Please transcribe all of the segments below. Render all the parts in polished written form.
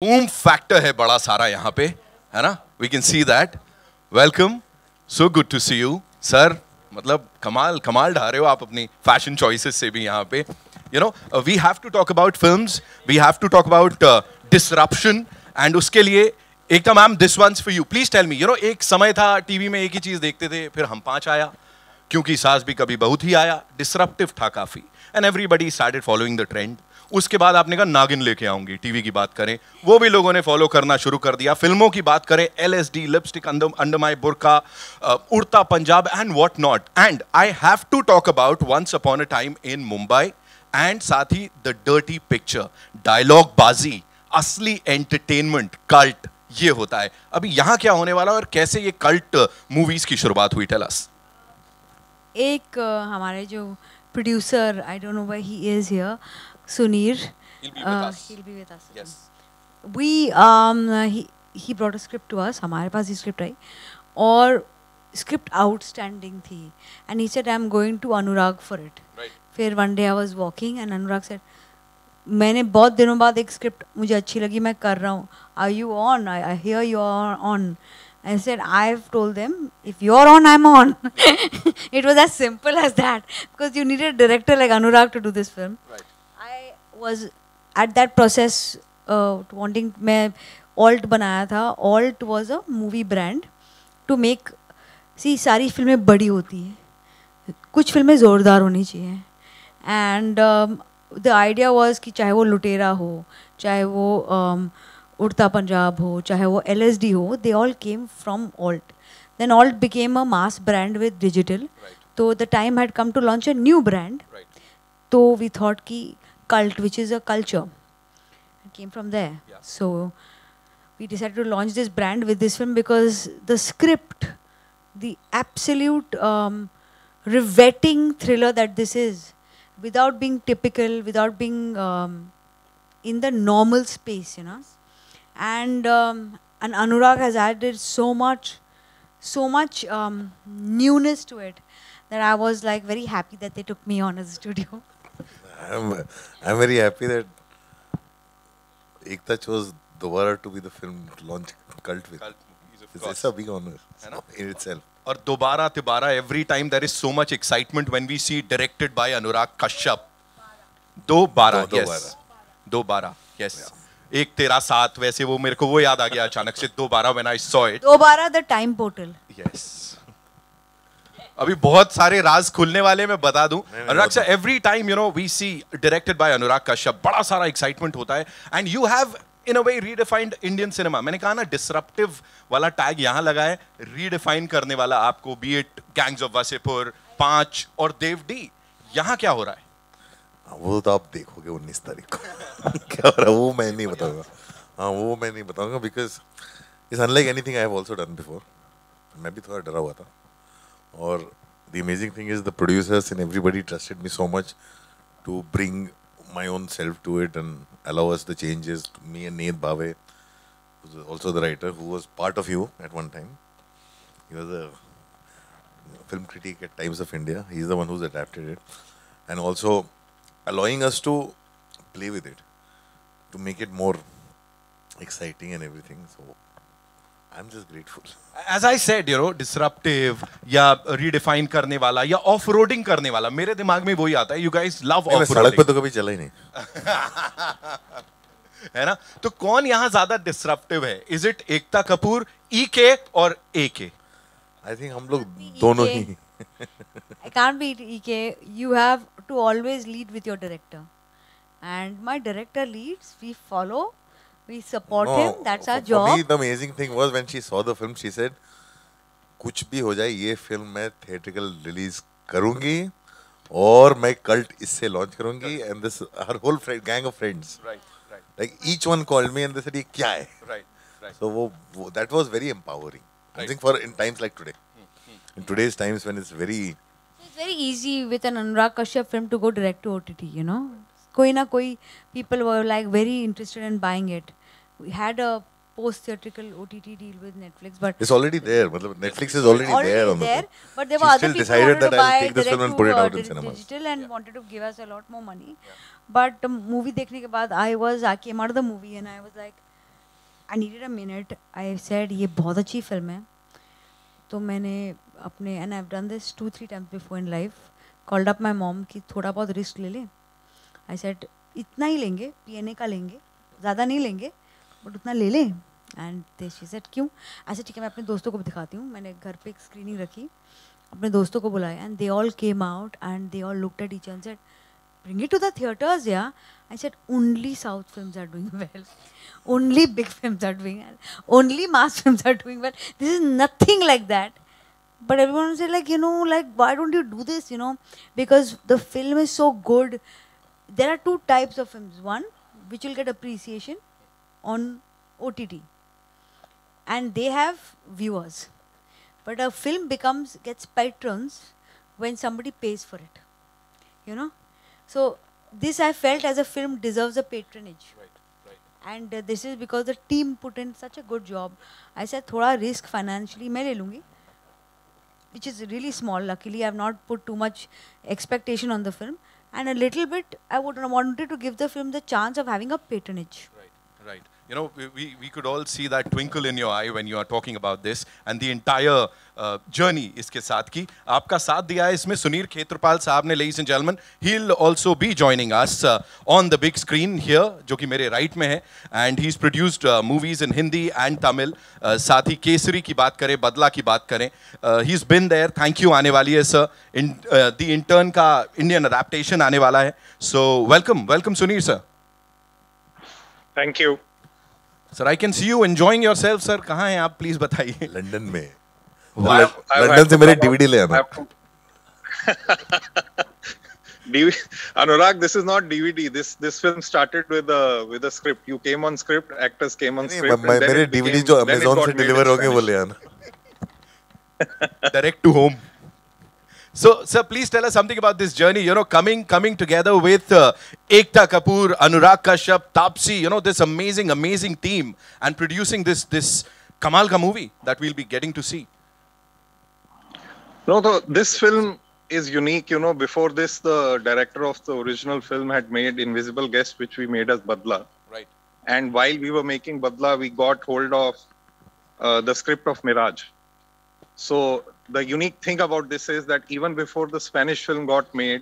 Boom factor है बड़ा सारा यहाँ पे, है ना? We can see that. Welcome, so good to see you sir. मतलब कमाल कमाल ढा रहे हो आप अपनी फैशन चॉइसेस से भी यहाँ पे. You know, we have to talk about films, we have to talk about disruption, and उसके लिए Ekta ma'am, this one's for you. Please tell me, you know, एक समय था टीवी में एक ही चीज देखते थे, फिर हम पांच आया, क्योंकि सास भी कभी बहुत ही आया, डिसरप्टिव था काफी, and everybody started following the trend. उसके बाद आपने कहा नागिन लेके आऊंगी. टीवी की बात करें, वो भी लोगों ने फॉलो करना शुरू कर दिया. फिल्मों की बात करें, LSD, lipstick under my burkha, Udta Punjab and what not. And I have to talk about once upon a time in Mumbai, and साथ ही द डर्टी पिक्चर, डायलॉग बाजी, असली एंटरटेनमेंट, कल्ट, ये होता है. अभी यहां क्या होने वाला और कैसे ये कल्ट मूवीज की शुरुआत हुई? Tell us. एक हमारे जो producer, I don't know why he is here, Sunir. He'll be with us. Yes. We he brought a script to us. हमारे पास ही script आई और script outstanding थी. And he said I'm going to Anurag for it. Right. फिर one day I was walking and Anurag said, मैंने बहुत दिनों बाद एक script मुझे अच्छी लगी, मैं कर रहा हूँ. Are you on? I hear you are on. I said, I've told them, if you're on, I'm on. It was as simple as that. Because you needed a director like Anurag to do this film. Right. I was at that process wanting, मैं Alt बनाया था. Alt was a movie brand to make, see, सारी फिल्में बड़ी होती हैं, कुछ फिल्में ज़ोरदार होनी चाहिए. And the idea was कि चाहे वो लुटेरा हो, चाहे वो उड़ता पंजाब हो, चाहे वो LSD हो, they all came from Alt. Then Alt became a mass brand with digital. Right. So the time had come to launch a new brand. Right. So we thought कि cult, which is a culture, it came from there. Yeah. So we decided to launch this brand with this film because the script, the absolute riveting thriller that this is, without being typical, without being in the normal space, you know. And Anurag has added so much newness to it that I was like very happy that they took me on as a studio. I'm very happy that Ekta chose Baaraa to be the film to launch Cult with. Cult movies, of It's course. a big honor है ना? in itself. और दोबारा तिबारा, every time there is so much excitement when we see directed by Anurag Kashyap. दोबारा, yes. दोबारा, yes. एक तेरा साथ, वैसे वो मेरे को वो याद आ गया अचानक से, दोबारा when I saw it. Dobara, the time portal. Yes. अभी बहुत सारे राज खुलने वाले, मैं बता दूं. अनुराग sir, every time, you know, we see directed by Anurag Kashyap, बड़ा सारा excitement होता है, and you have in a way redefined Indian cinema. मैंने कहा ना, disruptive वाला टैग यहाँ लगा है, redefine करने वाला आपको, be it Gangs of Wasseypur, 5 और देव डी. यहाँ क्या हो रहा है? वो तो आप देखोगे 19 तारीख को. क्या हो रहा है वो मैं नहीं बताऊंगा. हाँ, वो मैं नहीं बताऊंगा because it's unlike anything I have also done before. मैं भी थोड़ा डरा हुआ था. और the amazing thing is the producers and everybody trusted me so much to bring my own self to it and allow us the changes. Me and Nate Bhave, who's also the writer, who was part of you at one time. He was a film critic at Times of India. He's the one who's adapted it. And also allowing us to play with it, to make it more exciting and everything. So I'm just grateful. As I said, you know, disruptive या redefine करने वाला या off-roading करने वाला, मेरे दिमाग में वही आता है. You guys love मैं सड़क पे off-roading. तो कभी चला ही नहीं. है ना? तो कौन यहाँ ज्यादा disruptive है? Is it Ekta Kapoor, EK और AK? I think हम लोग दोनों ही. I can't be EK. You have to always lead with your director. And my director leads, we follow, we support him, that's our For job. me, the amazing thing was when she saw the film, she said, कुछ भी हो जाए, ये film मैं theatrical release करूँगी और मैं cult इससे launch करूँगी. And this, her whole gang of friends, Right, right, like each one called me and they said, ये क्या है? right, right. So that was very empowering. I Right. think for in times like today, in today's times when it's very It's very easy with an Anurag Kashyap film to go direct to OTT, you know. कोई ना कोई people were like very interested in buying it. We had a post-theatrical OTT deal with Netflix, but it's already there. मतलब Netflix is already there on the there. thing. But there She were other still people who decided wanted to that I'll buy take this film direct and put it to out in cinemas. digital and wanted to give us a lot more money. But movie देखने के बाद I came out of the movie and I was like, I needed a minute. I said ये बहुत अच्छी film है. तो मैंने अपने and I've done this 2-3 times before in life. Called up my mom कि थोड़ा बहुत risk ले ले. I said इतना ही लेंगे, PNA का लेंगे, ज़्यादा नहीं लेंगे, but उतना ले ले. And she said क्यों? I said ठीक है मैं अपने दोस्तों को भी दिखाती हूँ. मैंने घर पे एक screening रखी, अपने दोस्तों को बुलाया and they all came out and they all looked at each other and said bring it to the theaters, yeah. I said only South films are doing well. Only big films are doing well. Only mass films are doing well. This is nothing like that. But everyone said like, you know, like why don't you do this, you know? Because the film is so good. There are two types of films. One, which will get appreciation on OTT. And they have viewers. But a film gets patrons when somebody pays for it. You know? So this I felt as a film deserves a patronage. Right. And this is because the team put in such a good job. I said thoda risk financially मैं ले लूँगी, which is really small. Luckily I have not put too much expectation on the film. And a little bit I wanted to give the film the chance of having a patronage. Right. You know, we could all see that twinkle in your eye when you are talking about this and the entire journey इसके साथ की. आपका साथ दिया है इसमें सुनील खेत्रपाल साहब ने, ladies and gentlemen. He'll also be joining us on the big screen here, जो कि मेरे right में है. And he's produced movies in Hindi and Tamil. साथ ही केसरी की बात करें, बदला की बात करें. He's been there. Thank you आने वाली है sir. The intern का Indian adaptation आने वाला है. So welcome Sunil sir. Thank you. Sir, I can see you enjoying yourself, sir. कहाँ हैं आप? Please बताइए. लंदन में. लंदन से मेरे DVD ले आना. Anurag, this is not DVD. This film started with a script. You came on script. Actors came on script. मेरे DVD जो Amazon से deliver होंगे वो ले आना. Direct to home. So, sir, please tell us something about this journey, you know, coming together with Ekta Kapoor, Anurag Kashyap, Taapsee, you know, this amazing team, and producing this Kamal ka movie that we'll be getting to see. No, this film is unique. You know, before this, the director of the original film had made Invisible Guest, which we made as Badla. Right. And while we were making Badla, we got hold of the script of Miraj. So the unique thing about this is that even before the Spanish film got made,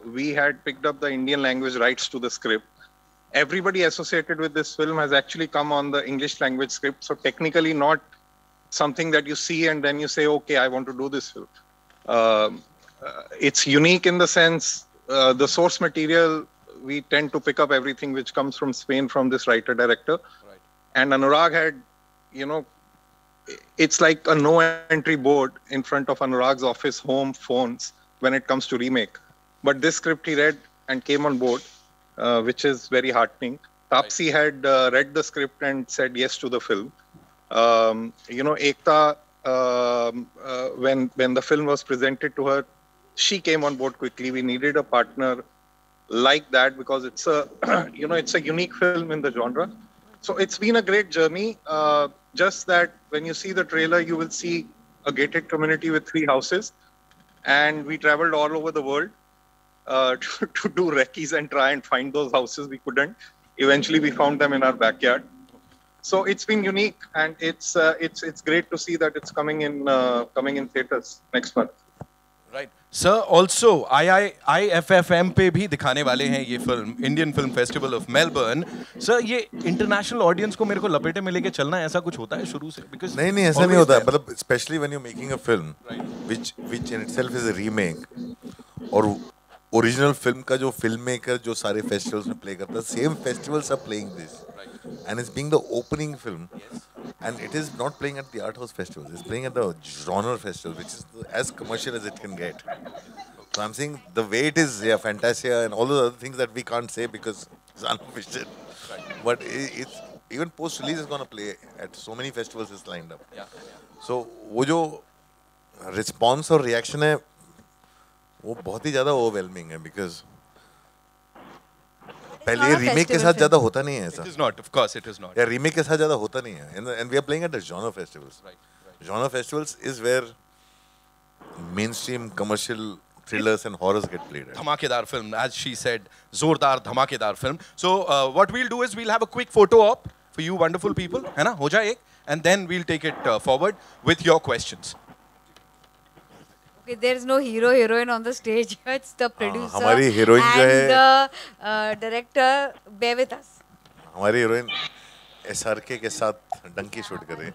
we had picked up the Indian language rights to the script. Everybody associated with this film has actually come on the English language script. So technically not something that you see and then you say, okay, I want to do this film. It's unique in the sense, the source material, we tend to pick up everything which comes from Spain from this writer-director. Right. And Anurag had, you know, it's like a no-entry board in front of Anurag's office home phones when it comes to remake. But this script he read and came on board, which is very heartening. Taapsee had read the script and said yes to the film. You know, Ekta, when the film was presented to her, she came on board quickly. We needed a partner like that because it's a, you know, it's a unique film in the genre. So it's been a great journey. Just that when you see the trailer, you will see a gated community with 3 houses. And we traveled all over the world to do recce's and try and find those houses. We couldn't. Eventually, we found them in our backyard. So it's been unique, and it's great to see that it's coming in theaters next month. Right. Sir, also IIFFM पे भी दिखाने वाले हैं ये film, Indian Film Festival of Melbourne. Sir, ये international audience को मेरे को लपेटे में लेके चलना है, ऐसा कुछ होता है शुरू से? Because नहीं ऐसा नहीं होता है. मतलब especially when you're making a film, right, which in itself is a remake, और original film का जो filmmaker जो सारे festivals में play करता है, same festivals are playing this, right, and it's being the opening film. Yes. And it is not playing at the art house festivals. It's playing at the genre festival, which is as commercial as it can get. So I'm saying the way it is, yeah, Fantasia and all those other things that we can't say because it's unofficial. Right. But it's even post-release is going to play at so many festivals is lined up. Yeah. So वो जो response और reaction है, वो बहुत ही ज़्यादा overwhelming है because पहले remake के साथ ज़्यादा होता नहीं है ऐसा. It is not, of course, it is not. Yeah, remake के साथ ज़्यादा होता नहीं है. And we are playing at the genre festivals. Right. Genre festivals is where mainstream commercial thrillers and horrors get played. धमाकेदार film, as she said, जोरदार धमाकेदार film. So what we'll do is we'll have a quick photo op for you wonderful people, है ना? हो जाए एक, and then we'll take it forward with your questions. Okay, there's no hero heroine on the stage. It's the producer हमारी heroine जो and है the director. Bear with us. हमारी heroine SRK के साथ डंकी शूट कर रही है.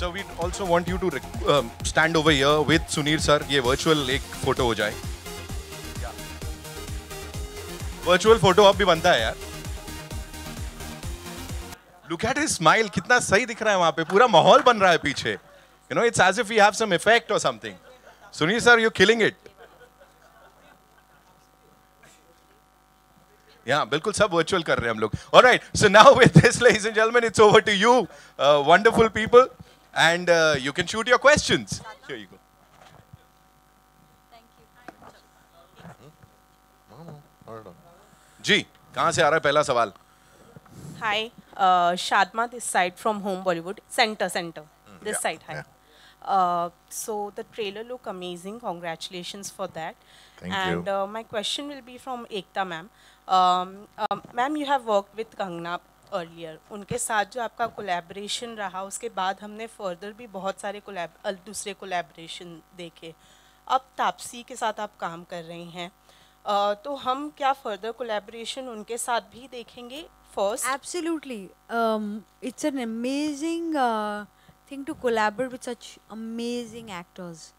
So we also want you to stand over here with Sunir sir. ये virtual एक photo हो जाए. Virtual photo अब भी बनता है यार. Look at his smile. कितना सही दिख रहा है वहाँ पे. पूरा माहौल बन रहा है पीछे. You know, it's as if we have some effect or something. Sunir sir, you're killing it. Yeah, बिल्कुल सब virtual कर रहे हैं हम लोग. All right. So now with this, ladies and gentlemen, it's over to you, wonderful people. And you can shoot your questions. Here you go. जी, कहाँ से आ रहा है पहला सवाल? Hi, Shadma this side from Home Bollywood. Center. This side, hi. So the trailer look amazing. Congratulations for that. Thank and you. My question will be from Ekta ma'am. Ma'am, you have worked with Kangna earlier. उनके साथ जो आपका collaboration रहा, उसके बाद हमने further भी बहुत सारे दूसरे collaboration देखे. अब तापसी के साथ आप काम कर रही हैं. तो हम क्या further collaboration उनके साथ भी देखेंगे first? Absolutely. It's an amazing thing to collaborate with such amazing actors.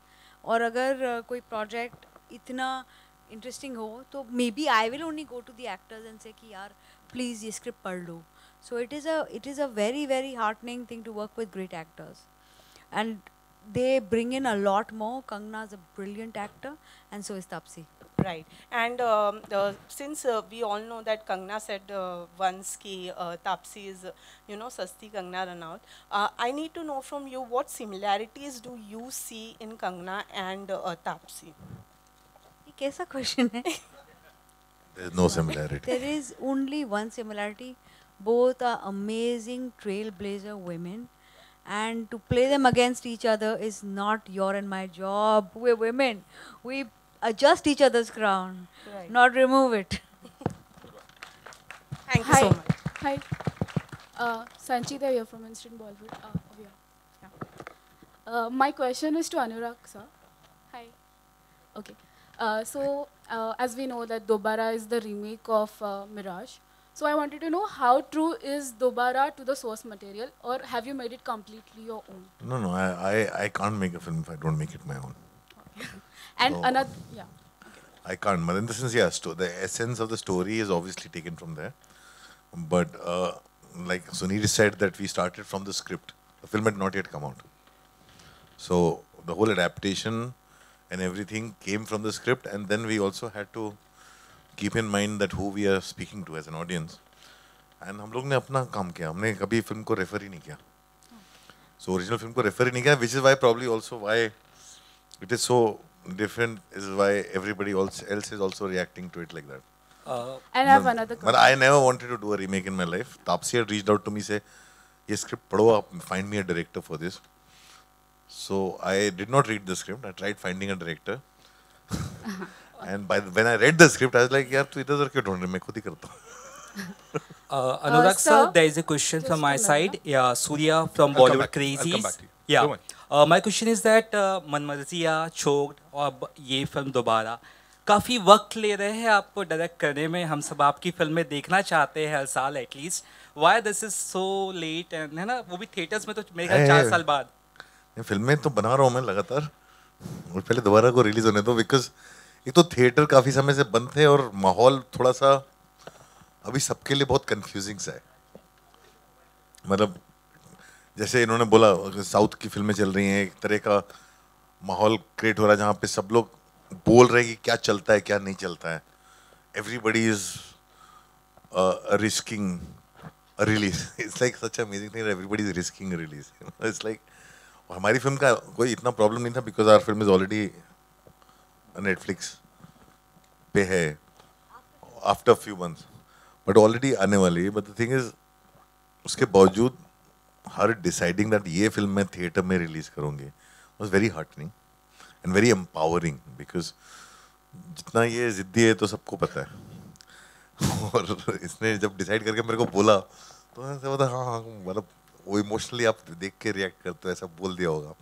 और अगर कोई project इतना interesting हो, तो maybe I will only go to the actors and say कि यार please ये script पढ़ लो. So it is a very very heartening thing to work with great actors, and they bring in a lot more. Kangna is a brilliant actor, and so is Taapsee. Right. And since we all know that Kangna said once कि Taapsee is, Sasti Kangna Ranaut, I need to know from you what similarities do you see in Kangna and Taapsee? ये कैसा question है? There is no similarity. There is only one similarity. Both are amazing trailblazer women, and to play them against each other is not your and my job. We're women. We adjust each other's crown, Right. not remove it. Thank you so much. Hi. Sanchita here from Instant Bollywood. Over here. Yeah. My question is to Anurag sir. Hi. Okay. As we know that Dobara is the remake of Mirage. So I wanted to know how true is Dobara to the source material, or have you made it completely your own? No, I can't make a film if I don't make it my own. And No. another, yeah. I can't. But in the sense, yes, the essence of the story is obviously taken from there. But like Sunil said, that we started from the script. The film had not yet come out. So the whole adaptation and everything came from the script, and then we also had to keep in mind that who we are speaking to as an audience. And हम लोग ने अपना काम किया. हमने कभी film को refer ही नहीं किया. So original film को रेफर ही नहीं किया, which is why probably also why it is so different, is why everybody else is also reacting to it like that. And I have another But question. I never wanted to do a remake in my life. Taapsee had reached out to me, say, "ये script पढ़ो आप, find me a director for this." So I did not read the script. I tried finding a director. And when I read the script, I was like, "यार तू इधर उधर क्यों ढूंढ रहा है? मैं खुद ही करता हूँ." Anurag sir, sir, there is a question from my just a side. minute. Yeah, Surya from I'll come Bollywood back. I'll come Crazies. back to you. Yeah. Go on. My question is that Manmarziyaan, choked और ये film दोबारा काफ़ी वक्त ले रहे हैं आपको direct करने में. हम सब आपकी फिल्में देखना चाहते हैं हर साल at least. Why this is so late and है ना, वो भी थिएटर्स में तो मेरे ख्याल 4 साल बाद. ये फिल्में तो बना रहा हूँ मैं लगातार. और पहले दोबारा को रिलीज होने दो, बिकॉज एक तो थिएटर काफी समय से बंद थे और माहौल थोड़ा सा अभी सबके लिए बहुत कंफ्यूजिंग सा है. मतलब जैसे इन्होंने बोला, साउथ की फिल्में चल रही हैं, एक तरह का माहौल क्रिएट हो रहा है जहाँ पे सब लोग बोल रहे हैं कि क्या चलता है क्या नहीं चलता है. Everybody is risking a release. It's like such an amazing thing that everybody is risking a release. It's like हमारी फिल्म का कोई इतना प्रॉब्लम नहीं था because our film is already Netflix पे है after few months, but already आने वाली है. बट द थिंग इज उसके बावजूद हर डिसाइडिंग दैट ये फिल्म मैं थिएटर में रिलीज करूँगी was very heartening and very empowering, because जितना ये जिद्दी है तो सबको पता है. और इसने जब डिसाइड करके मेरे को बोला तो मैंने बोला हाँ हाँ, मतलब वो इमोशनली आप देख के रिएक्ट करते हो ऐसा बोल दिया होगा.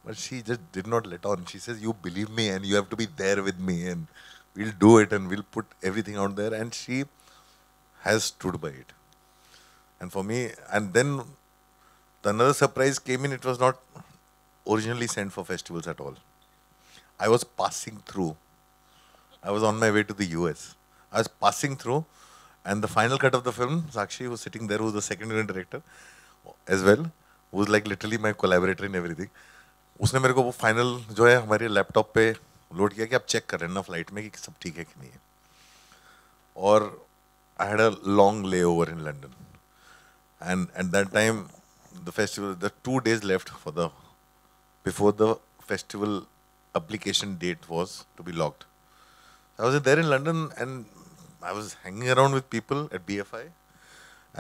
But she just did not let on. She says you believe me and you have to be there with me and we'll do it and we'll put everything out there, and she has stood by it. And for me, and then the another surprise came in. It was not originally sent for festivals at all. I was passing through. I was on my way to the US. I was passing through, and the final cut of the film, Sakshi, who's sitting there, who's the second unit director as well, who's like literally my collaborator in everything. उसने मेरे को वो final जो है हमारे laptop पे load किया कि आप चेक कर रहे हैं ना फ्लाइट में कि सब ठीक है कि नहीं है. और आई हैड अ लॉन्ग ले over in London, and at that time the festival, the 2 days left for the before the festival application date was to be locked. I was there in London and I was hanging around with people at BFI,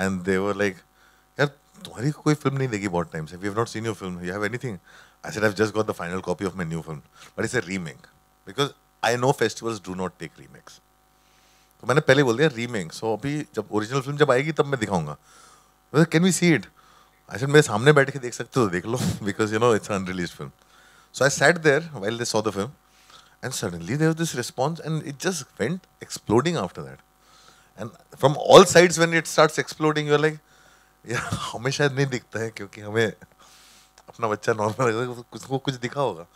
and they were like, यार तुम्हारी कोई film नहीं देखी बहुत time से, we have not seen your film, you have anything? I said I've just got the final copy of my new film, but it's a remake because I know festivals do not take remakes. तो मैंने पहले बोल दिया remake. सो अभी जब original film जब आएगी तब मैं दिखाऊंगा. Can we see it? I said मेरे सामने बैठ के देख सकते हो तो देख लो, because you know it's unreleased film. So I sat there while they saw the film, and suddenly there was this response, and it just went exploding after that. And from all sides, when it starts exploding, you're like, यार हमें शायद नहीं दिखता है क्योंकि हमें अपना बच्चा नॉर्मल है, कुछ कुछ दिखा होगा.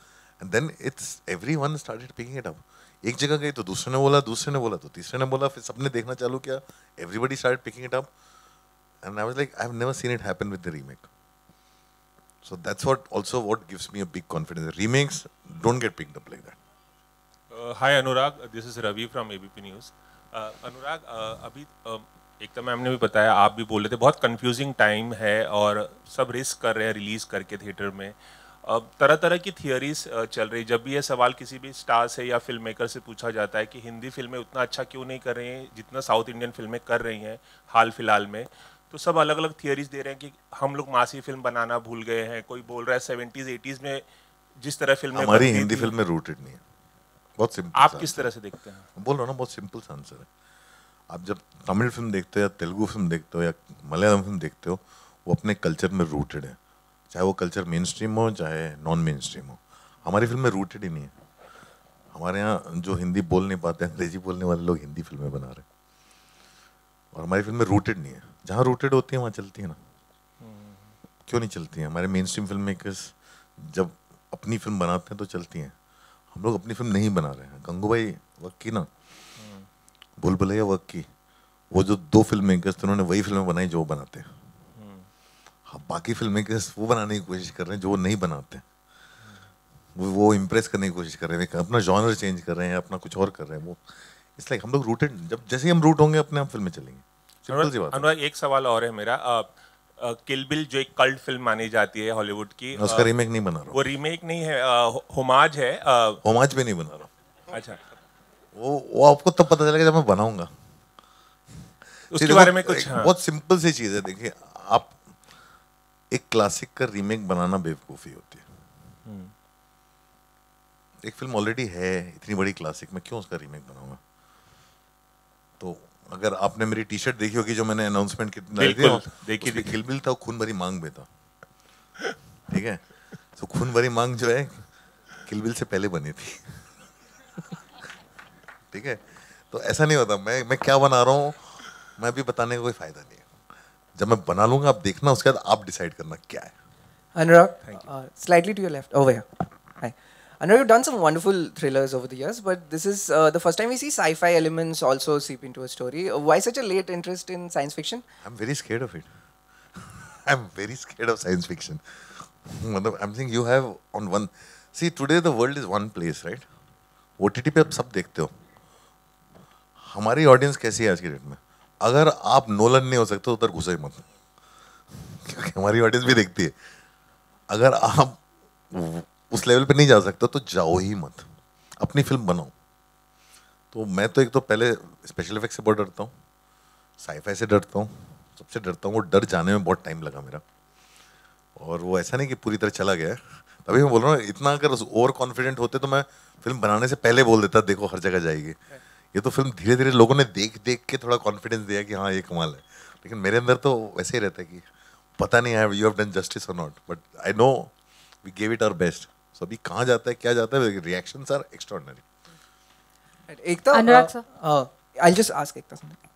And then it's everyone started picking it up. एक जगह गई तो दूसरे ने बोला, दूसरे ने बोला तो तीसरे ने बोला, फिर सबने देखना चालू किया. Everybody started picking it up, and I was like, I've never seen it happen with the remake. So that's what gives me a big confidence. The remakes don't get picked up like that. Hi Anurag, this is Ravi from ABP News. Anurag, अभी एकता ma'am ने भी बताया, आप भी बोल रहे थे बहुत कंफ्यूजिंग टाइम है और सब रिस्क कर रहे हैं रिलीज करके थिएटर में. तरह तरह की थियरीज चल रही. जब भी ये सवाल किसी भी स्टार से या फिल्म मेकर से पूछा जाता है कि हिंदी फिल्में उतना अच्छा क्यों नहीं कर रही हैं जितना साउथ इंडियन फिल्में कर रही हैं हाल फिलहाल में, तो सब अलग अलग थियरीज दे रहे हैं कि हम लोग मासी फिल्म बनाना भूल गए हैं. कोई बोल रहा है 70s 80s में जिस तरह फिल्में हमारी हिंदी फिल्म में रूटेड नहीं है. बहुत सिंपल. आप किस तरह से देखते हैं? बोल रहा हूँ ना, बहुत सिंपल सा आंसर है. आप जब तमिल फिल्म देखते हो या तेलुगु फिल्म देखते हो या मलयालम फिल्म देखते हो, वो अपने कल्चर में रूटेड है, चाहे वो कल्चर मेन स्ट्रीम हो चाहे नॉन मेन स्ट्रीम हो. हमारी फिल्म में रूटेड ही नहीं है. हमारे यहाँ जो हिंदी बोल नहीं पाते, अंग्रेजी बोलने वाले लोग हिंदी फिल्में बना रहे हैं, और हमारी फिल्म में रूटेड नहीं है. जहाँ रूटेड होती है वहाँ चलती है ना. क्यों नहीं चलती हैं? हमारे मेन स्ट्रीम फिल्म मेकर्स जब अपनी फिल्म बनाते हैं तो चलती हैं. हम लोग अपनी फिल्म नहीं बना रहे हैं. गंगूबाई वर्क की ना, भूल भुलैया वर्क की, वो जो 2 फिल्म मेकर्स थे उन्होंने वही फिल्में बनाई जो वो बनाते हैं. हाँ, बाकी फिल्म मेकर्स वो बनाने की कोशिश कर रहे हैं जो वो नहीं बनाते. वो इम्प्रेस करने की कोशिश कर रहे हैं, अपना जॉनर चेंज कर रहे हैं, अपना कुछ और कर रहे हैं. वो इसलिए हम लोग रूटेड, जब जैसे ही हम रूट होंगे अपने आप फिल्में चलेंगी. सिंपल सी बात. अनुराग, एक सवाल और है मेरा. किल बिल जो एक कल्ट फिल्म मानी जाती है हॉलीवुड की, उसका रीमेक नहीं बना रहा. वो रीमेक नहीं है, होमाज है. होमाज पे नहीं बना रहा. अच्छा, वो आपको तब पता चलेगा जब मैं बनाऊंगा. उसके बारे में कुछ. हाँ. बहुत सिंपल सी चीज है. देखिए, आप एक क्लासिक का रीमेक बनाना बेवकूफ़ी होती है. एक फिल्म ऑलरेडी है इतनी बड़ी क्लासिक में, क्यों उसका रीमेक बनाऊंगा? तो अगर आपने मेरी टी शर्ट देखी होगी जो मैंने अनाउंसमेंट की देखी थी, किल बिल था, खून भरी मांग में था. ठीक है, तो खून भरी मांग जो है किल बिल से पहले बनी थी. ठीक है, तो ऐसा नहीं होता. मैं क्या बना रहा हूँ मैं भी बताने का कोई फायदा नहीं है. जब मैं बना लूंगा आप देखना, उसके बाद आप डिसाइड करना क्या है. Anurag, slightly to your left, over here. Hi. Anurag, you've done some wonderful thrillers over the years, but this is the first time we see sci-fi elements also seep into a story. Why such a late interest in science fiction? I'm very scared of it. I'm very scared of science fiction. I'm saying you have on one. See, today the world is one place, right? OTT पे आप सब देखते हो. हमारी audience कैसी है आज की डेट में? अगर आप नोलन नहीं हो सकते तो उधर घुसे मत, क्योंकि हमारी ऑडियंस भी देखती है. अगर आप उस लेवल पे नहीं जा सकता तो जाओ ही मत, अपनी फिल्म बनाओ। तो मैं तो एक तो पहले स्पेशल इफेक्ट से बहुत डरता हूँ, साईफाई से डरता हूँ, सबसे डरता हूँ। वो डर जाने में बहुत टाइम लगा मेरा, और वो ऐसा नहीं कि पूरी तरह चला गया है। तभी मैं बोल रहा हूँ, इतना अगर ओवर कॉन्फिडेंट होते तो मैं फिल्म बनाने से पहले बोल देता देखो हर जगह जाएगी। ये तो फिल्म धीरे धीरे लोगों ने देख देख के थोड़ा कॉन्फिडेंस दिया कि हाँ ये कमाल है, लेकिन मेरे अंदर तो वैसे ही रहता है कि पता नहीं है यू हैव डन जस्टिस और not, but I know we gave it our best. So अभी कहाँ जाता है क्या जाता है, reactions are extraordinary. Ekta, Anurag, sir. I'll just ask Ekta something.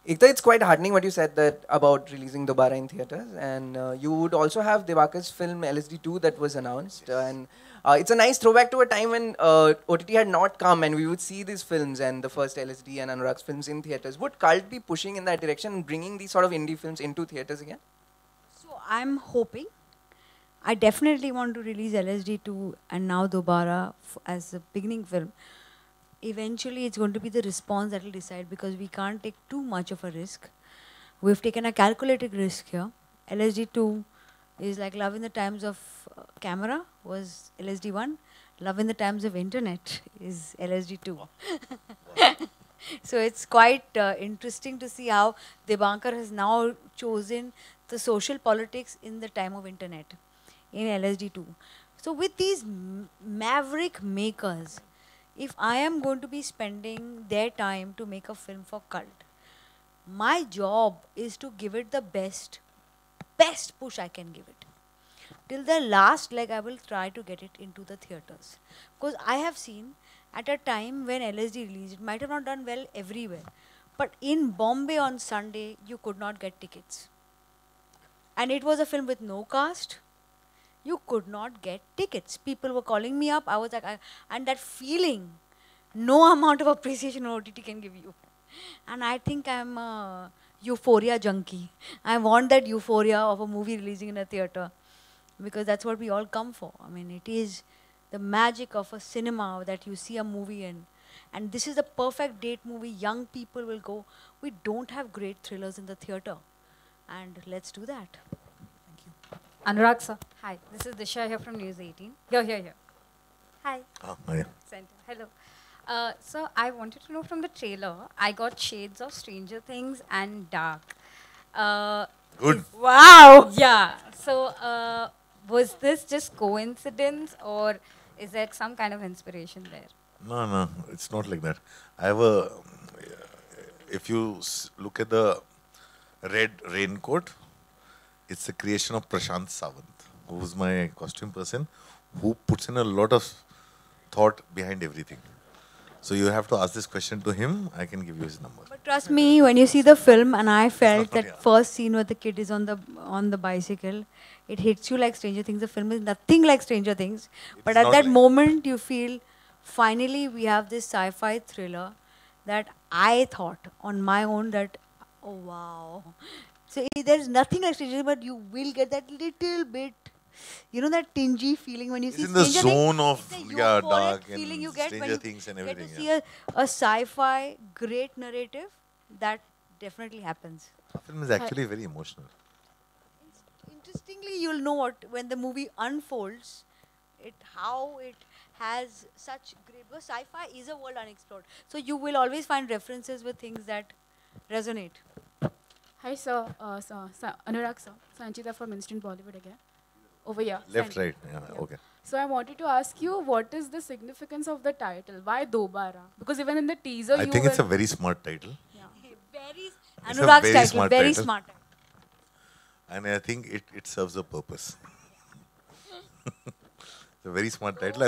Ekta, it's quite heartening what you said that about releasing Baaraa in theaters, and you would also have Devakar's film LSD 2 that was announced, and it's a nice throwback to a time when OTT had not come, and we would see these films and the first LSD and Anurag's films in theaters. Would Cult be pushing in that direction and bringing these sort of indie films into theaters again? So I'm hoping. I definitely want to release LSD 2 and now Dobara as a beginning film. Eventually, it's going to be the response that will decide, because we can't take too much of a risk. We've taken a calculated risk here. LSD 2 is like Love in the Times of Camera was LSD 1. Love in the Times of Internet is LSD 2. So it's quite interesting to see how Debankar has now chosen the social politics in the time of Internet in LSD 2. So with these maverick makers, if I am going to be spending their time to make a film for Cult, my job is to give it the best push I can give it. Till the last leg, I will try to get it into the theaters. Because I have seen at a time when LSD released, it might have not done well everywhere. But in Bombay on Sunday, you could not get tickets. And it was a film with no cast. You could not get tickets. People were calling me up. I was like, and that feeling, no amount of appreciation on OTT can give you. And I think I'm a euphoria junkie. I want that euphoria of a movie releasing in a theater, because that's what we all come for. I mean, it is the magic of a cinema that you see a movie in. And this is the perfect date movie. Young people will go. We don't have great thrillers in the theater. And let's do that. Anurag sir, hi. This is Disha here from News 18. Here. Hi. Hi. Center. Hello. So I wanted to know from the trailer, I got shades of Stranger Things and Dark. Good. Wow. Yeah. So was this just coincidence, or is there some kind of inspiration there? No, it's not like that. I have a. If you look at the red raincoat, it's a creation of Prashant Sawant, who's my costume person, who puts in a lot of thought behind everything. So you have to ask this question to him. I can give you his number. But trust me, when you see the film, and I felt that first scene where the kid is on the bicycle, it hits you like Stranger Things. The film is nothing like Stranger Things. But at that moment, you feel, finally, we have this sci-fi thriller that I thought on my own that, oh wow. So there's nothing like Stranger Things, but you will get that little bit, you know, that tingy feeling when you see Stranger Things. It's in the zone of dark feeling you and get Stranger Things and everything. Get to see a sci-fi great narrative, that definitely happens. The film is actually very emotional. Interestingly, you'll know when the movie unfolds, how it has such great, because sci-fi is a world unexplored. So you will always find references with things that resonate. Hi, sir. Anurag, sir. Sanchita from Instant Bollywood again. Over here. Left, right. Yeah, okay. So I wanted to ask you, what is the significance of the title? Why Dobara? Because even in the teaser, I think it's a very smart title. Yeah. Anurag's title, very smart title. And I think it serves a purpose. It's a very smart title.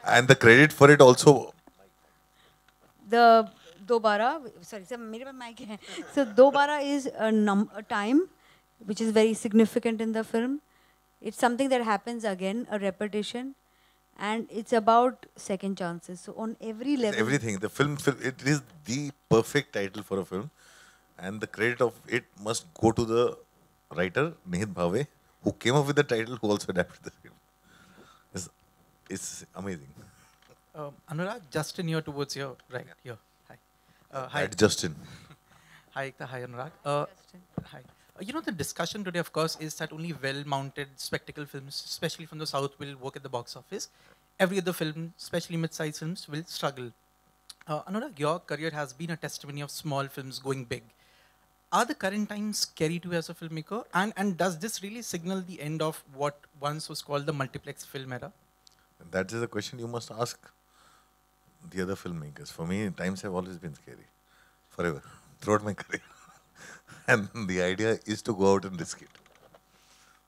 And the credit for it also. The Dobara, sorry, so Dobara is a time which is very significant in the film. It's something that happens again, a repetition, and it's about second chances. So on every level. Everything. The film, it is the perfect title for a film. And the credit of it must go to the writer, Nihit Bhave, who came up with the title, who also adapted the film. It's amazing. Anurag, Justin here towards your right. Here. Hi. Hi. Justin. Hi, Ekta. Hi, Anurag. Hi. You know, the discussion today, of course, is that only well-mounted spectacle films, especially from the South, will work at the box office. Every other film, especially mid-sized films, will struggle. Anurag, your career has been a testimony of small films going big. Are the current times scary to you as a filmmaker? And does this really signal the end of what once was called the multiplex film era? That is a question you must ask the other filmmakers. For me, times have always been scary. Forever. Throughout my career. And the idea is to go out and risk it.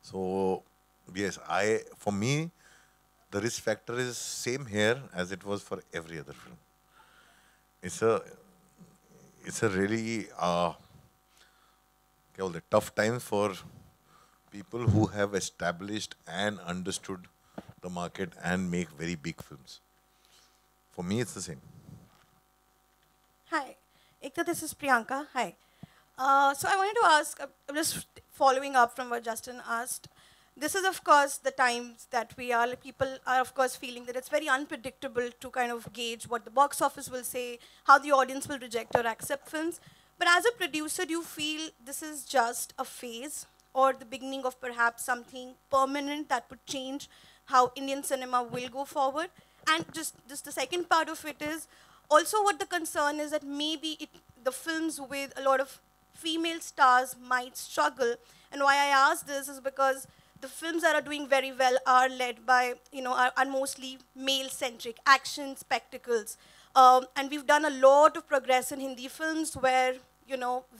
So, yes, for me, the risk factor is same here as it was for every other film. It's a really tough time for people who have established and understood the market and make very big films. For me, it's the same. Hi, Ekta, this is Priyanka. Hi. So I wanted to ask, I'm just following up from what Justin asked. This is, of course, the times that we are, people are, of course, feeling that it's very unpredictable to kind of gauge what the box office will say, how the audience will reject or accept films. But as a producer, do you feel this is just a phase or the beginning of perhaps something permanent that would change how Indian cinema will go forward? And just the second part of it is also what the concern is that maybe the films with a lot of female stars might struggle. And why I ask this is because the films that are doing very well are led by, are mostly male-centric action spectacles. And we've done a lot of progress in Hindi films where,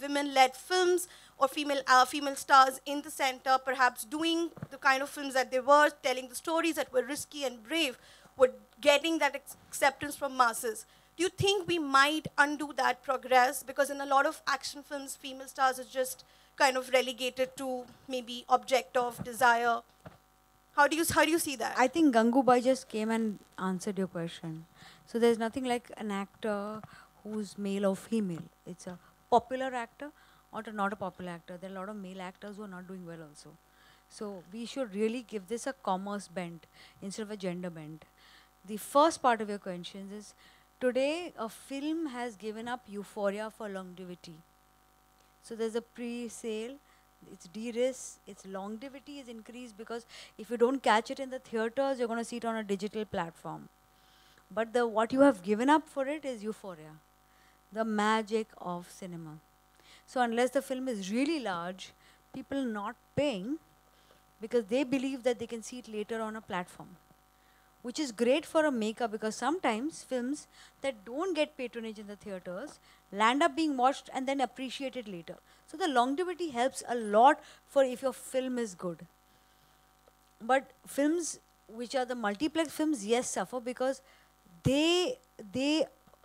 women-led films or female stars in the center, perhaps doing the kind of films that they were, telling the stories that were risky and brave, were getting that acceptance from masses. Do you think we might undo that progress? Because in a lot of action films, female stars are just kind of relegated to maybe object of desire. How do you see that? I think Gangubai just came and answered your question. So there's nothing like an actor who's male or female. It's a popular actor or not a popular actor. There are a lot of male actors who are not doing well also. So we should really give this a commerce bent instead of a gender bent. The first part of your question is, today a film has given up euphoria for longevity. So there's a pre-sale, it's de-risk, its longevity is increased because if you don't catch it in the theaters, you're going to see it on a digital platform. But what you have given up for it is euphoria, the magic of cinema. So unless the film is really large, people are not paying because they believe that they can see it later on a platform, which is great for a maker because sometimes films that don't get patronage in the theaters land up being watched and then appreciated later. So the longevity helps a lot for if your film is good. But films which are the multiplex films, yes, suffer because they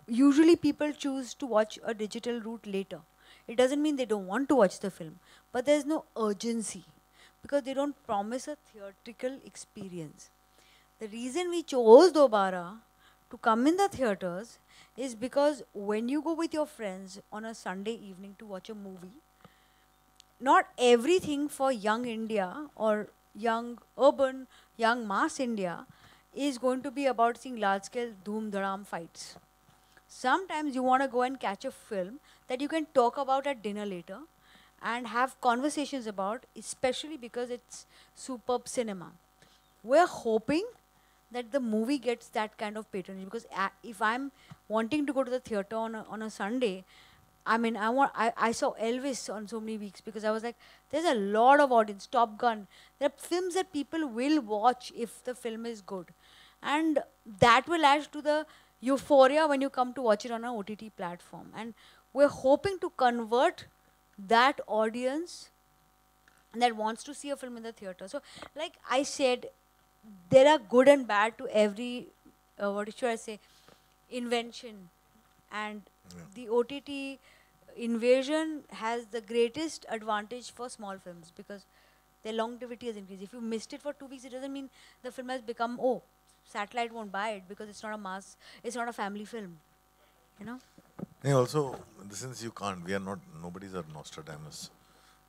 usually people choose to watch a digital route later. It doesn't mean they don't want to watch the film, but there's no urgency because they don't promise a theatrical experience. The reason we chose Baaraa to come in the theaters is because when you go with your friends on a Sunday evening to watch a movie, not everything for young India or young urban, young mass India is going to be about seeing large-scale dhoom-dharam fights. Sometimes you want to go and catch a film that you can talk about at dinner later and have conversations about, especially because it's superb cinema. We're hoping that the movie gets that kind of patronage because if I'm wanting to go to the theater on a Sunday, I saw Elvis on so many weeks because I was like, there's a lot of audience, Top Gun. There are films that people will watch if the film is good. And that will add to the euphoria when you come to watch it on an OTT platform. And we're hoping to convert that audience that wants to see a film in the theater. So like I said, there are good and bad to every, invention. And the OTT invasion has the greatest advantage for small films because their longevity has increased. If you missed it for 2 weeks, it doesn't mean the film has become, satellite won't buy it because it's not it's not a family film, And also, since you can't, nobody's a Nostradamus.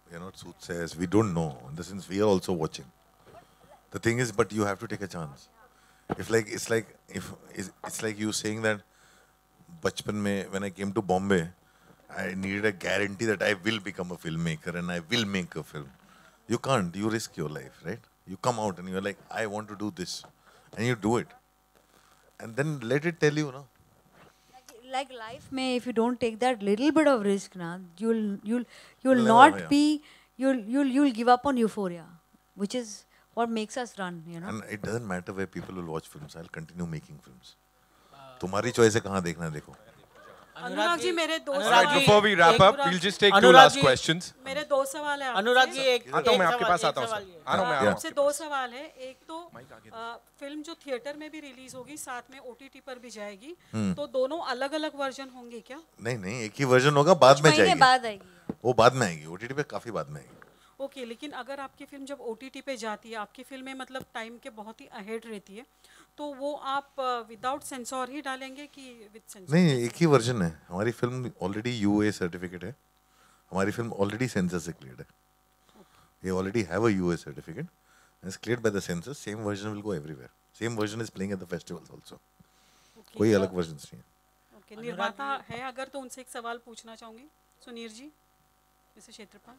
We are not soothsayers. We don't know. In the sense, we are also watching. The thing is, but you have to take a chance. It's like you saying that, bachpan mein, when I came to Bombay, I needed a guarantee that I will become a filmmaker and I will make a film. You can't. You risk your life, right? You come out and you're like, I want to do this, and you do it, and then let it tell you, no. Like life may, if you don't take that little bit of risk, na, you'll Never, not yeah. be, you'll give up on euphoria, which is what makes us run, you know. And it doesn't matter where people will watch films. I'll continue making films. तुम्हारी choice है कहाँ देखना है देखो. अनुराग जी मेरे दो Alright, before we wrap up, we'll just take two Anurag last ji, questions. मेरे दो सवाल है अनुराग जी एक आता हूँ मैं आपके पास आता हूँ सर. आ रहा हूँ मैं. आपसे दो सवाल है. एक तो फिल्म जो थिएटर में भी रिलीज होगी साथ में ओटीटी पर भी जाएगी, तो दोनों अलग अलग वर्जन होंगे क्या? नहीं नहीं, एक ही वर्जन होगा, बाद में जाएगी. बाद आएगी. वो बाद में आएगी. ओटीटी पे काफी बाद में आएगी. ओके, लेकिन अगर आपकी फिल्म जब ओटीटी पे जाती है, आपकी फिल्में मतलब टाइम के बहुत ही अहेड रहती है, तो वो आप विदाउट सेंसर ही डालेंगे कि विद सेंसर? नहीं, एक ही वर्जन है. हमारी फिल्म ऑलरेडी यूए सर्टिफिकेट है. हमारी फिल्म ऑलरेडी सेंसर से क्लियर्ड है. We already have a UA certificate. It's cleared by the censor. Same version will go everywhere. Same version is playing at the festivals also. कोई अलग version नहीं है. Okay, निर्माता है अगर तो उनसे एक सवाल पूछना चाहूँगी. सुनीर जी, मिस्टर क्षेत्रपाल,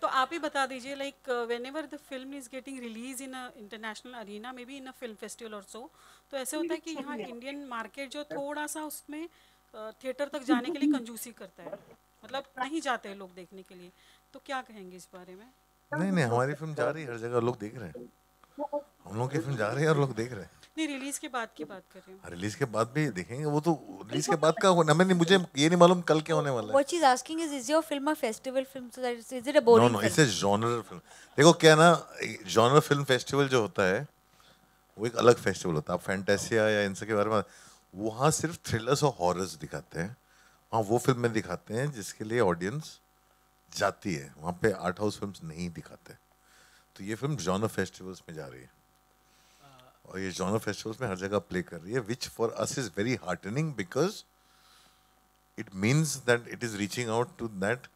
तो आप ही बता दीजिए, like whenever the film is getting release in a international arena, may be in a film festival और सो, तो ऐसे होता है कि यहाँ इंडियन मार्केट जो थोड़ा सा उसमें थिएटर तक जाने के लिए कंजूसी करता है, मतलब नहीं जाते हैं लोग देखने के लिए, तो क्या कहेंगे इस बारे में? नहीं नहीं, हमारी फिल्म जा रही है, हर जगह लोग देख रहे हैं. हम लोग की फिल्म जा रही है और लोग देख रहे हैं. नहीं, रिलीज के बाद की बात कर रही हूँ. रिलीज के बाद भी देखेंगे. वो तो रिलीज के बाद का हमें नहीं, मुझे ये नहीं मालूम कल क्या होने वाला है. What she's asking is your film a festival film? So that is it a boring No, film? it's a genre film. देखो क्या ना, genre film festival जो होता है, वो एक अलग फेस्टिवल होता है. आप फैंटेसिया या इन सब के बारे में, वहाँ सिर्फ थ्रिलर्स और हॉरर्स दिखाते हैं. वहाँ वो फिल्में दिखाते हैं जिसके लिए ऑडियंस जाती है. वहाँ पे आर्ट हाउस फिल्म्स नहीं दिखाते. तो ये फिल्म जॉनर फेस्टिवल्स में जा रही है, और ये जॉनर फेस्टिवल्स में हर जगह प्ले कर रही है, which for us is very heartening because it means that it is reaching out to that,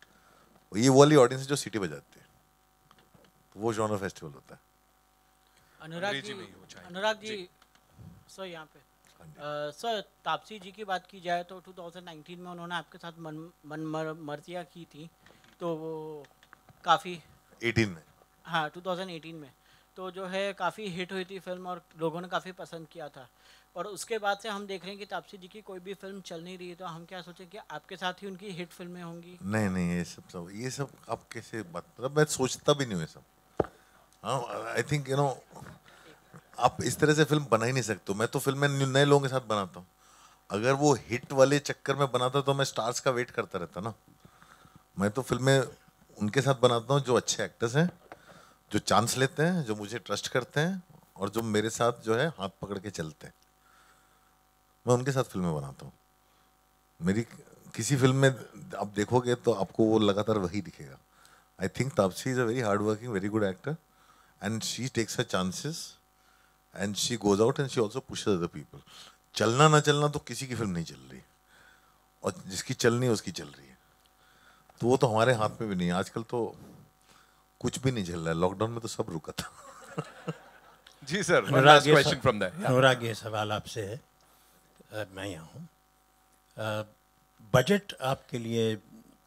ये वाली ऑडियंस जो सिटी बजाती है, तो वो जॉनर फेस्टिवल होता है. अनुराग जी सर यहाँ पे सर, तापसी जी की बात की जाए तो 2019 में उन्होंने आपके साथ मर्जिया की थी, तो वो काफ़ी 18 में, हाँ 2018 में, तो जो है काफ़ी हिट हुई थी फिल्म और लोगों ने काफ़ी पसंद किया था. और उसके बाद से हम देख रहे हैं कि तापसी जी की कोई भी फिल्म चल नहीं रही है, तो हम क्या सोचें कि आपके साथ ही उनकी हिट फिल्में होंगी? नहीं नहीं, ये सब आप कैसे बात, मतलब मैं सोचता भी नहीं हूँ ये सब. हाँ, आई थिंक यू नो, आप इस तरह से फिल्म बना ही नहीं सकते. मैं तो फिल्में नए लोगों के साथ बनाता हूँ. अगर वो हिट वाले चक्कर में बनाता तो मैं स्टार्स का वेट करता रहता ना. मैं तो फिल्में उनके साथ बनाता हूँ जो अच्छे एक्टर्स हैं, जो चांस लेते हैं, जो मुझे ट्रस्ट करते हैं, और जो मेरे साथ जो है हाथ पकड़ के चलते हैं. मैं उनके साथ फिल्में बनाता हूँ. मेरी किसी फिल्म में आप देखोगे तो आपको वो लगातार वही दिखेगा. I think Taapsee is a very hard working, very good actor, and she takes her chances and she goes out and she also pushes other people. चलना ना चलना तो किसी की फिल्म नहीं चल रही, और जिसकी चलनी है उसकी चल रही है. तो वो तो हमारे हाथ में भी नहीं है. आजकल तो कुछ भी नहीं चल रहा है. लॉकडाउन में तो सब रुका था. जी sir, Anurag, question from that. Anurag, ये सवाल आपसे है. मैं यहाँ हूँ. बजट आपके लिए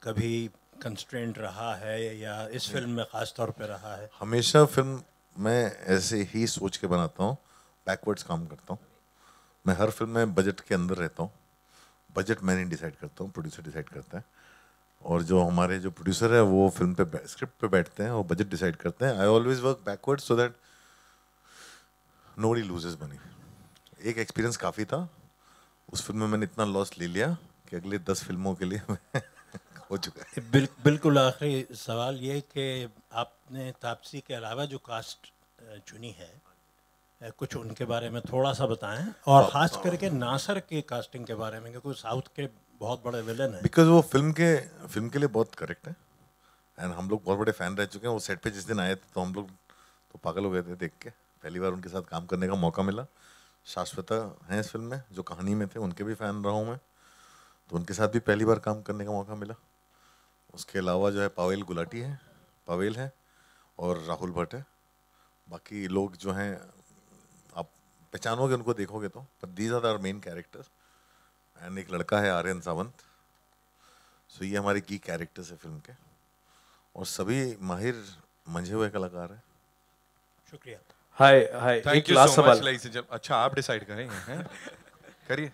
कभी कंस्ट्रेंट रहा है या इस फिल्म में ख़ास तौर पे रहा है? हमेशा फिल्म मैं ऐसे ही सोच के बनाता हूँ, बैकवर्ड्स काम करता हूँ. मैं हर फिल्म में बजट के अंदर रहता हूँ. बजट मैं नहीं डिसाइड करता हूँ, प्रोड्यूसर डिसाइड करता है. और जो हमारे जो प्रोड्यूसर है वो फिल्म पे स्क्रिप्ट पे बैठते हैं और बजट डिसाइड करते हैं. I always work backwards so that nobody loses money. एक एक्सपीरियंस काफ़ी था. उस फिल्म में मैंने इतना लॉस ले लिया कि अगले 10 फिल्मों के लिए हो चुका है. बिल्कुल आखिरी सवाल ये कि आपने तापसी के अलावा जो कास्ट चुनी है, कुछ उनके बारे में थोड़ा सा बताएं, और ख़ास करके नासर के कास्टिंग के बारे में, क्योंकि साउथ के बहुत बड़े विलन हैं. बिकॉज वो फिल्म के लिए बहुत करेक्ट है, एंड हम लोग बहुत बड़े फ़ैन रह चुके हैं. वो सेट पे जिस दिन आए थे तो हम लोग तो पागल हो गए थे देख के. पहली बार उनके साथ काम करने का मौका मिला. शाश्वता हैं इस फिल्म में, जो कहानी में थे, उनके भी फ़ैन रहा हूँ मैं, तो उनके साथ भी पहली बार काम करने का मौका मिला. उसके अलावा जो है पावेल है और राहुल भट्ट है. बाकी लोग जो हैं आप पहचानोगे उनको देखोगे तो, पर these are our main characters. And एक लड़का है आर्यन सावंत, सो ये हमारे की कैरेक्टर्स है फिल्म के, और सभी माहिर मंझे हुए कलाकार हैं। शुक्रिया। हाय हाय, थैंक एक यू लास्ट सो सवाल। मच। अच्छा, आप डिसाइड करेंगे हैं? करिए।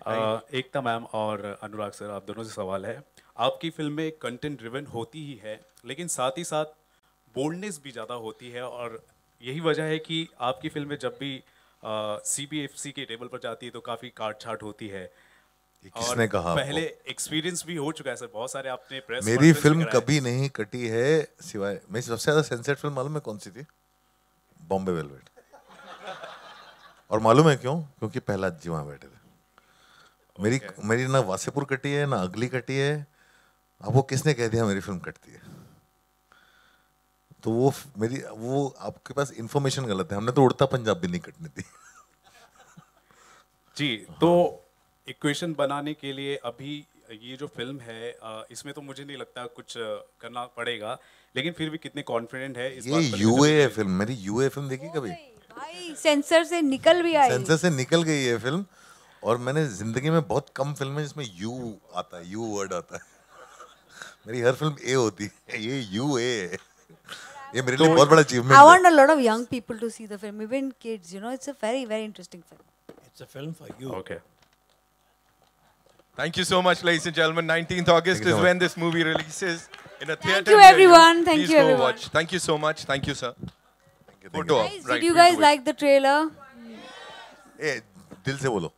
एकता मैम और अनुराग सर, आप दोनों से सवाल है। आपकी फिल्में कंटेंट ड्रिवन होती ही है, लेकिन साथ ही साथ बोल्डनेस भी ज़्यादा होती है, और यही वजह है कि आपकी फिल्में जब भी CBFC के टेबल पर जाती है तो काफ़ी काट छाट होती है। किसने कहा पहले एक्सपीरियंस भी हो चुका है सर, बहुत सारे आपने प्रेस मेरी फिल्म कभी नहीं कटी है, सिवाय मेरी सबसे ज्यादा सेंसर्ड फिल्म मालूम है कौन सी थी? बॉम्बे वेलवेट। और मालूम है क्यों? क्योंकि पहला जी वहां बैठे थे। मेरी ना वासेपुर कटी है, ना अगली कटी है। अब वो किसने कह दिया मेरी फिल्म कटती है? तो वो आपके पास इंफॉर्मेशन गलत है। हमने तो उड़ता पंजाब भी नहीं कटनी थी। जी, तो इक्वेशन बनाने के लिए अभी ये जो फिल्म है, इसमें तो मुझे नहीं लगता कुछ करना पड़ेगा, लेकिन फिर भी कितने कॉन्फिडेंट है इस बात पर? यूए है फिल्म मेरी। यूए फिल्म देखी कभी? भाई सेंसर से निकल भी आई। सेंसर से निकल गई है फिल्म, और मैंने जिंदगी में बहुत कम फिल्म है जिसमें यू आता है, यू वर्ड आता है। मेरी हर फिल्म ए होती है, ये यूए है। ये मेरे लिए बहुत बड़ा अचीवमेंट है। I want a lot of young people to see the film, even kids. You know, it's a very, very interesting film. It's a film for you. Okay. Thank you so much, ladies and gentlemen. 19th August is when this movie releases in a theater. Thank you, everyone. Thank Please you, go everyone. watch. Thank you so much. Thank you, sir. Photo op. Guys, Right, did you we'll guys do it. like the trailer? दिल से बोलो।